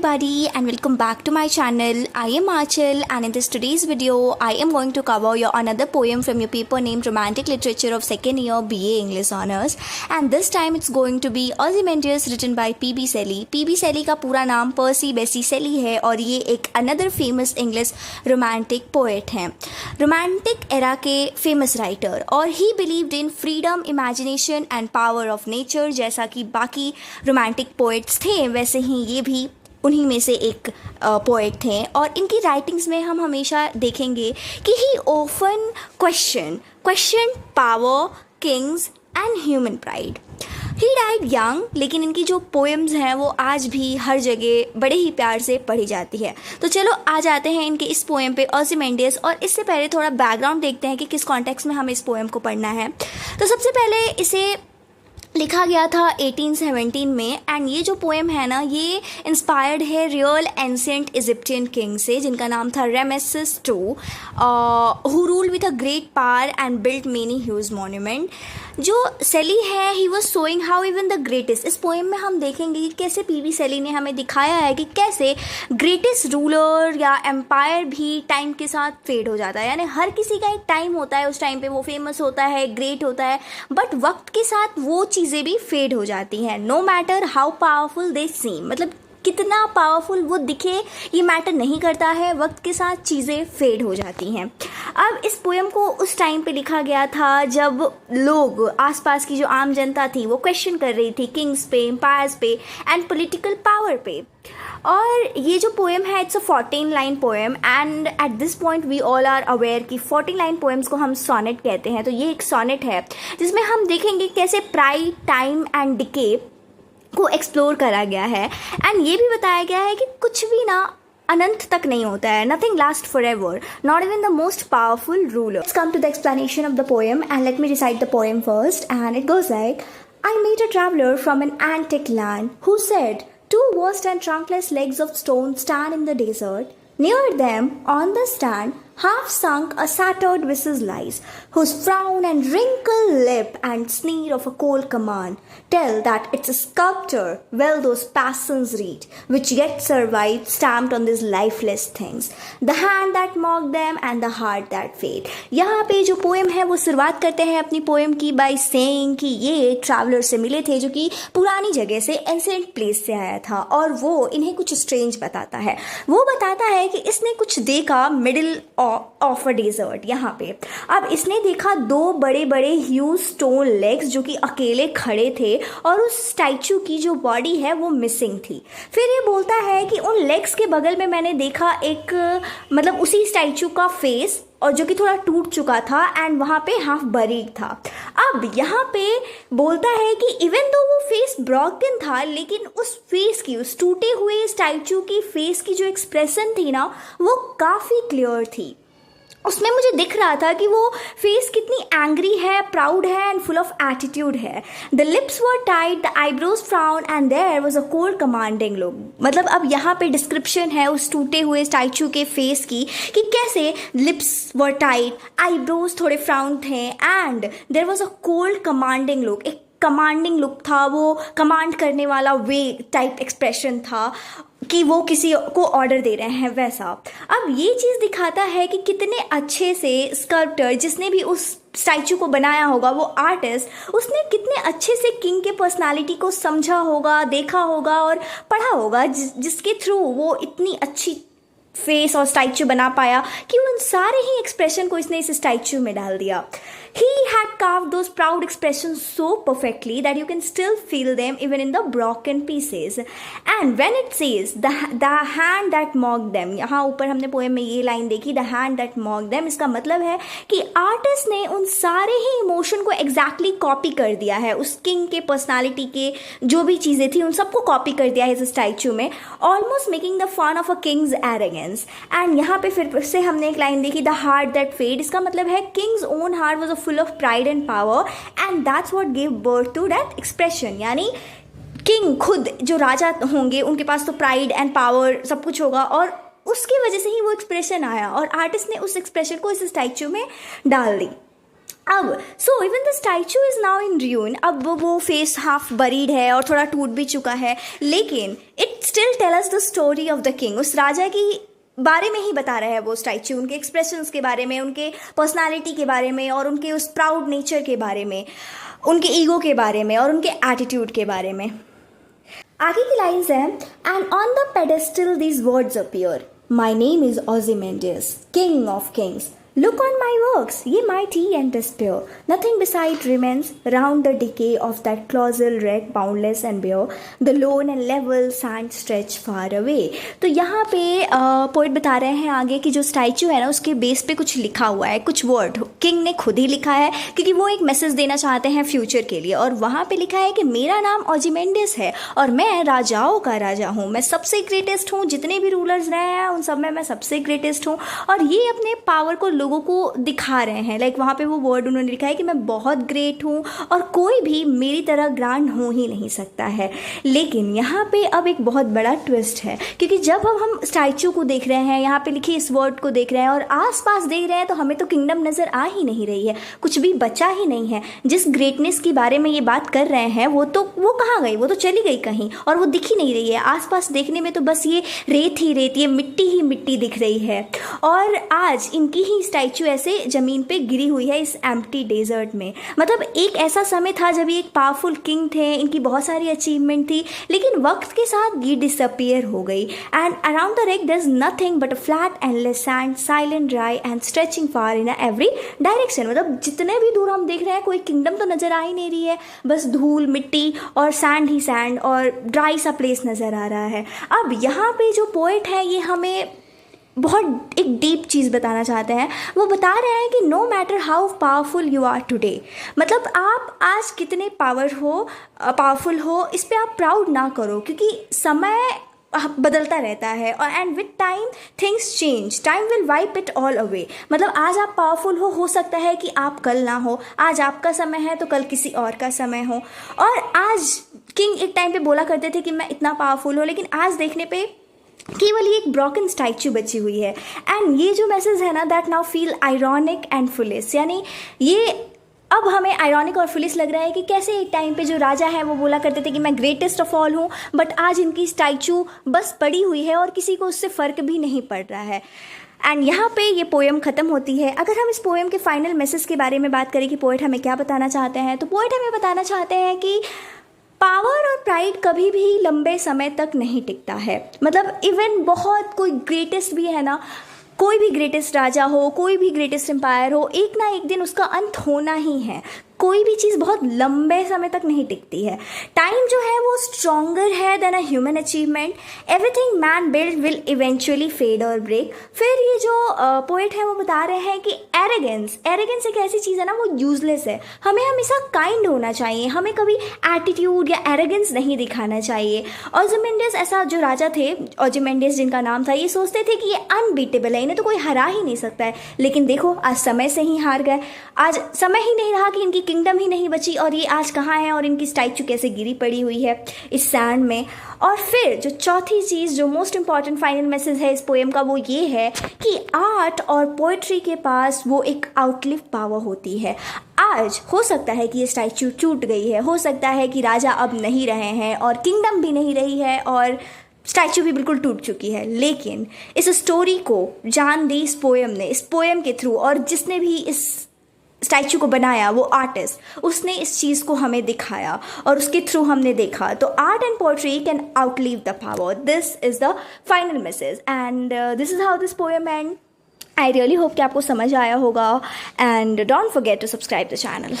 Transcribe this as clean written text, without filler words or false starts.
everybody and welcome back to my channel. I am Achal and in this today's video I am going to cover your another poem from your paper named Romantic Literature of second year BA English Honours, and this time it's going to be Ozymandias written by P.B. Shelley. P.B. Shelley का पूरा नाम पर्सी बेसी शेली है और ये एक another famous English romantic poet हैं, romantic era के फेमस राइटर, और ही believed in freedom, imagination and power of nature. जैसा कि बाकी रोमांटिक पोएट्स थे वैसे ही ये भी उन्हीं में से एक पोएट थे, और इनकी राइटिंग्स में हम हमेशा देखेंगे कि ही often question power, Kings and human pride. He died young, लेकिन इनकी जो पोएम्स हैं वो आज भी हर जगह बड़े ही प्यार से पढ़ी जाती है। तो चलो आ जाते हैं इनके इस पोएम पे ओzymandias, और इससे पहले थोड़ा बैकग्राउंड देखते हैं कि किस कॉन्टेक्स्ट में हमें इस पोएम को पढ़ना है। तो सबसे पहले इसे लिखा गया था 1817 में, एंड ये जो पोएम है ना ये इंस्पायर्ड है रियल एंशिएंट इजिप्टियन किंग से जिनका नाम था Ramesses II, who ruled with a great power and built many huge monument. जो शेली है he was showing how even the greatest, इस पोएम में हम देखेंगे कि कैसे पीबी शेली ने हमें दिखाया है कि कैसे ग्रेटेस्ट रूलर या एम्पायर भी टाइम के साथ फेड हो जाता है। यानी हर किसी का एक टाइम होता है, उस टाइम पे वो फेमस होता है, ग्रेट होता है, बट वक्त के साथ वो चीज़ें भी फेड हो जाती हैं। No matter how powerful they seem, मतलब कितना पावरफुल वो दिखे ये मैटर नहीं करता है, वक्त के साथ चीज़ें फेड हो जाती हैं। अब इस पोएम को उस टाइम पे लिखा गया था जब लोग, आसपास की जो आम जनता थी वो क्वेश्चन कर रही थी किंग्स पे, एम्पायर्स पे एंड पॉलिटिकल पावर पे। और ये जो पोएम है it's a 14 line poem, and at this point we all are aware कि 14 लाइन पोएम्स को हम सोनेट कहते हैं। तो ये एक सोनेट है जिसमें हम देखेंगे कैसे प्राइड, टाइम एंड डिके को एक्सप्लोर करा गया है, एंड ये भी बताया गया है कि कुछ भी ना अनंत तक नहीं होता है, nothing last for ever, not even the most powerful ruler. Let's come to the explanation of the poem and let me recite the poem first, and it goes like, I met a traveler from an antique land who said, two vast and trunkless legs of stone stand in the desert. Near them, on the stand, half sunk a shattered vessel lies, whose frown and wrinkled lip and sneer of a cold command tell that it's a sculptor well those passions read, which yet survive stamped on these lifeless things, the hand that mocked them and the heart that fade। यहाँ पे जो poem है वो शुरुआत करते हैं अपनी poem की बाय सेइंग कि ये एक ट्रैवलर से मिले थे जो कि पुरानी जगह से, एंशिएंट प्लेस से आया था, और वो इन्हें कुछ स्ट्रेंज बताता है। वो बताता है कि इसने कुछ देखा मिडिल ऑफ अ डेजर्ट। यहाँ पे अब इसने देखा दो बड़े बड़े ह्यूज स्टोन लेग्स जो कि अकेले खड़े थे, और उस स्टैचू की जो बॉडी है वो मिसिंग थी। फिर ये बोलता है कि उन लेग्स के बगल में मैंने देखा एक, मतलब उसी स्टैचू का फेस, और जो कि थोड़ा टूट चुका था एंड वहाँ पे हाफ बरीड था। अब यहाँ पे बोलता है कि इवन दो वो फेस ब्रोकन था, लेकिन उस फेस की, उस टूटे हुए स्टैचू की फेस की जो एक्सप्रेशन थी ना वो काफ़ी क्लियर थी। उसमें मुझे दिख रहा था कि वो फेस कितनी एंग्री है, प्राउड है एंड फुल ऑफ एटीट्यूड है। The lips were tight, the eyebrows frown and there was a cold commanding look. मतलब अब यहाँ पे डिस्क्रिप्शन है उस टूटे हुए स्टैचू के फेस की कि कैसे लिप्स वर टाइट, आईब्रोज थोड़े फ्राउन थे and there was a cold commanding look, एक कमांडिंग लुक था, वो कमांड करने वाला वे टाइप एक्सप्रेशन था कि वो किसी को ऑर्डर दे रहे हैं वैसा। अब ये चीज़ दिखाता है कि कितने अच्छे से स्कल्प्टर, जिसने भी उस स्टैचू को बनाया होगा, वो आर्टिस्ट, उसने कितने अच्छे से किंग के पर्सनालिटी को समझा होगा, देखा होगा और पढ़ा होगा, जिसके थ्रू वो इतनी अच्छी फेस और स्टैचू बना पाया कि उन सारे ही एक्सप्रेशन को इसने इस स्टैचू में डाल दिया। He had carved those proud expressions so perfectly that you can still feel them even in the broken pieces. And when it says the hand that mocked them, यहाँ ऊपर हमने पोएम में ये लाइन देखी, the hand that mocked them, इसका मतलब है कि आर्टिस्ट ने उन सारे ही इमोशन को एग्जैक्टली कॉपी कर दिया है, उस किंग के पर्सनालिटी के जो भी चीज़ें थी उन सबको कॉपी कर दिया है इस स्टैचू में, almost making the fun of a king's arrogance. And यहाँ पे फिर से हमने एक लाइन देखी, द हार्ट दैट फेड, इसका मतलब है Kings own heart was a full of pride and power and that's what gave birth to that expression। यानी किंग खुद जो राजा होंगे उनके पास तो प्राइड एंड पावर सब कुछ होगा, और उसकी वजह से ही वो एक्सप्रेशन आया, और आर्टिस्ट ने उस एक्सप्रेशन को इस स्टैचू में डाल दी। अब so even the statue is now in ruin। अब वो फेस हाफ बरीड है और थोड़ा टूट भी चुका है, लेकिन it still tell us the story of the king. उस राजा की बारे में ही बता रहा है वो स्टैचू, उनके एक्सप्रेशंस के बारे में, उनके पर्सनालिटी के बारे में, और उनके उस प्राउड नेचर के बारे में, उनके ईगो के बारे में, और उनके एटीट्यूड के बारे में। आगे की लाइन्स हैं, and on the pedestal these words appear, my name is Ozymandias, king of kings. Look on my works, ye mighty and despair. Nothing beside remains round the decay of that colossal wreck, boundless and bare. The lone and level sand stretch far away. तो यहाँ पे poet बता रहे हैं आगे कि जो statue है ना, उसके बेस पे कुछ लिखा हुआ है, कुछ वर्ड किंग ने खुद ही लिखा है, क्योंकि वो एक मैसेज देना चाहते हैं फ्यूचर के लिए। और वहाँ पे लिखा है कि मेरा नाम ओzymandias है और मैं राजाओं का राजा हूँ, मैं सबसे ग्रेटेस्ट हूँ, जितने भी रूलर्स रहे हैं उन सब में मैं सबसे ग्रेटेस्ट हूँ। और ये अपने पावर को लोगों को दिखा रहे हैं। लाइक वहाँ पे वो वर्ड उन्होंने लिखा है कि मैं बहुत ग्रेट हूँ और कोई भी मेरी तरह ग्रैंड हो ही नहीं सकता है। लेकिन यहाँ पे अब एक बहुत बड़ा ट्विस्ट है, क्योंकि जब हम स्टैचू को देख रहे हैं, यहाँ पे लिखे इस वर्ड को देख रहे हैं और आसपास देख रहे हैं, तो हमें तो किंगडम नज़र आ ही नहीं रही है, कुछ भी बचा ही नहीं है। जिस ग्रेटनेस के बारे में ये बात कर रहे हैं वो कहाँ गई, वो तो चली गई कहीं, और वो दिख ही नहीं रही है। आसपास देखने में तो बस ये रेत ही रेत, ये मिट्टी ही मिट्टी दिख रही है। और आज इनकी ही स्टैचू ऐसे ज़मीन पे गिरी हुई है इस एम्प्टी डेजर्ट में। मतलब एक ऐसा समय था जब ये एक पावरफुल किंग थे, इनकी बहुत सारी अचीवमेंट थी, लेकिन वक्त के साथ ये डिसअपियर हो गई। And around the wreck there is nothing but a flat endless sand, silent, dry and stretching far in every direction. मतलब जितने भी दूर हम देख रहे हैं, कोई किंगडम तो नज़र आ ही नहीं रही है, बस धूल, मिट्टी और सैंड ही सैंड, और ड्राई सा प्लेस नज़र आ रहा है। अब यहाँ पे जो पोएट है ये हमें बहुत एक डीप चीज़ बताना चाहते हैं। वो बता रहे हैं कि no matter how powerful you are today, मतलब आप आज कितने पावरफुल हो, इस पे आप प्राउड ना करो, क्योंकि समय बदलता रहता है और and with time things change, time will wipe it all away. मतलब आज आप पावरफुल हो सकता है कि आप कल ना हो, आज आपका समय है तो कल किसी और का समय हो। और आज किंग एक टाइम पे बोला करते थे कि मैं इतना पावरफुल हूँ, लेकिन आज देखने पे केवल ये एक ब्रोकन स्टैचू बची हुई है। एंड ये जो मैसेज है ना, that now feel ironic and foolish, यानी ये अब हमें आयरॉनिक और फुलिश लग रहा है कि कैसे एक टाइम पे जो राजा है वो बोला करते थे कि मैं ग्रेटेस्ट ऑफ ऑल हूँ, बट आज इनकी स्टैचू बस पड़ी हुई है और किसी को उससे फ़र्क भी नहीं पड़ रहा है। एंड यहाँ पे ये पोएम ख़त्म होती है। अगर हम इस पोएम के फाइनल मैसेज के बारे में बात करें कि पोएट हमें क्या बताना चाहते हैं, तो पोएट हमें बताना चाहते हैं कि पावर और प्राइड कभी भी लंबे समय तक नहीं टिकता है। मतलब इवन बहुत कोई ग्रेटेस्ट भी है ना, कोई भी ग्रेटेस्ट राजा हो, कोई भी ग्रेटेस्ट एम्पायर हो, एक ना एक दिन उसका अंत होना ही है। कोई भी चीज़ बहुत लंबे समय तक नहीं टिकती है। टाइम जो है वो स्ट्रॉन्गर है than a human achievement. Everything man build will eventually fade और ब्रेक। फिर ये जो पोएट है वो बता रहे हैं कि एरोगेंस एक ऐसी चीज़ है ना, वो यूजलेस है। हमें हमेशा काइंड होना चाहिए, हमें कभी एटीट्यूड या एरोगेंस नहीं दिखाना चाहिए। ओzymandias ऐसा जो राजा थे, ओzymandias जिनका नाम था, ये सोचते थे कि ये अनबीटेबल है, इन्हें तो कोई हरा ही नहीं सकता है। लेकिन देखो आज समय से ही हार गए, आज समय ही नहीं रहा कि इनकी किंगडम ही नहीं बची, और ये आज कहाँ है और इनकी स्टैचू कैसे गिरी पड़ी हुई है इस सैंड में। और फिर जो चौथी चीज़, जो मोस्ट इंपॉर्टेंट फाइनल मैसेज है इस पोएम का, वो ये है कि आर्ट और पोएट्री के पास वो एक आउटलिव पावर होती है। आज हो सकता है कि ये स्टैचू टूट गई है, हो सकता है कि राजा अब नहीं रहे हैं और किंगडम भी नहीं रही है और स्टैचू भी बिल्कुल टूट चुकी है, लेकिन इस स्टोरी को जान दी इस पोएम ने, इस पोएम के थ्रू। और जिसने भी इस स्टैचू को बनाया, वो आर्टिस्ट, उसने इस चीज़ को हमें दिखाया और उसके थ्रू हमने देखा। तो art and poetry can outlive the power. This is the final message and this is how this poem and I really hope कि आपको समझ आया होगा। And don't forget to subscribe the channel.